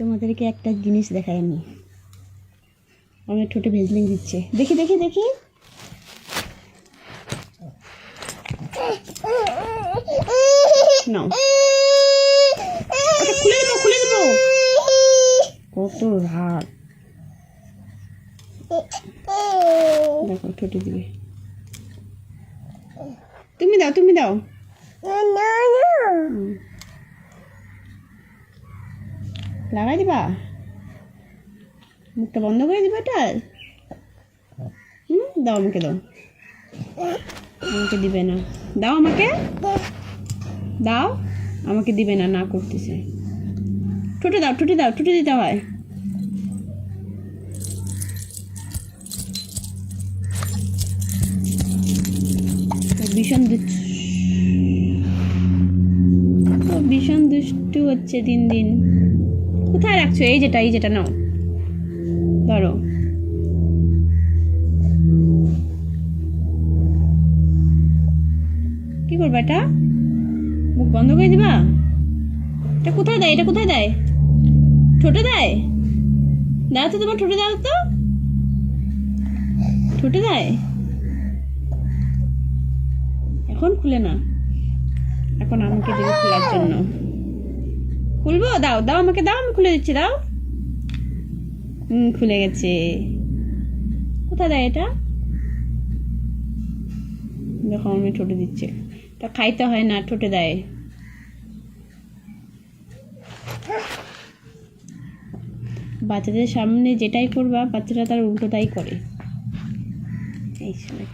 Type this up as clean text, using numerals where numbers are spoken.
তোমাদেরকে একটা জিনিস দেখাই আমি। আমার ঠোঁটে ভেজলিং দিচ্ছে, দেখি দেখি দেখি। নাও, খুলে দেবো খুলে দেবো। কত রাত, দেখো ঠোঁটে দিবে। তুমি দাও তুমি দাও। লাগাই দিবা, মুখটা বন্ধ করে দিবা এটা। দাও আমাকে, দাও আমাকে দিবে না, দাও আমাকে দাও, আমাকে দিবে না, না করতেছে। ঠোঁটে দাও ঠোঁটে দাও, ঠোঁটে দিতে হয়। ভীষণ ভীষণ দুষ্টু হচ্ছে দিন দিন। কোথায় রাখছো? এই যেটা, এই যেটা নাও, ধরো। কি করবে এটা? মুখ বন্ধ করে দিবা? এটা কোথায় দেয়? এটা কোথায় দেয়? ঠোঁটে দেয়? দাও তো, তোমার ঠোঁটে দাও তো। ঠোঁটে দেয়? এখন খুলে না, এখন আমাকে দেবে খোলার জন্য। খুলবো? দাও দাও আমাকে, দাও আমি খুলে দিচ্ছি, দাও। খুলে গেছে। কোথায় দেয় এটা? দেখো আমি ঠোঁটে দিচ্ছে, তা খাইতে হয় না, ঠোঁটে দেয়। বাচ্চাদের সামনে যেটাই করবা বাচ্চারা তার উল্টোটাই করে। এই সময়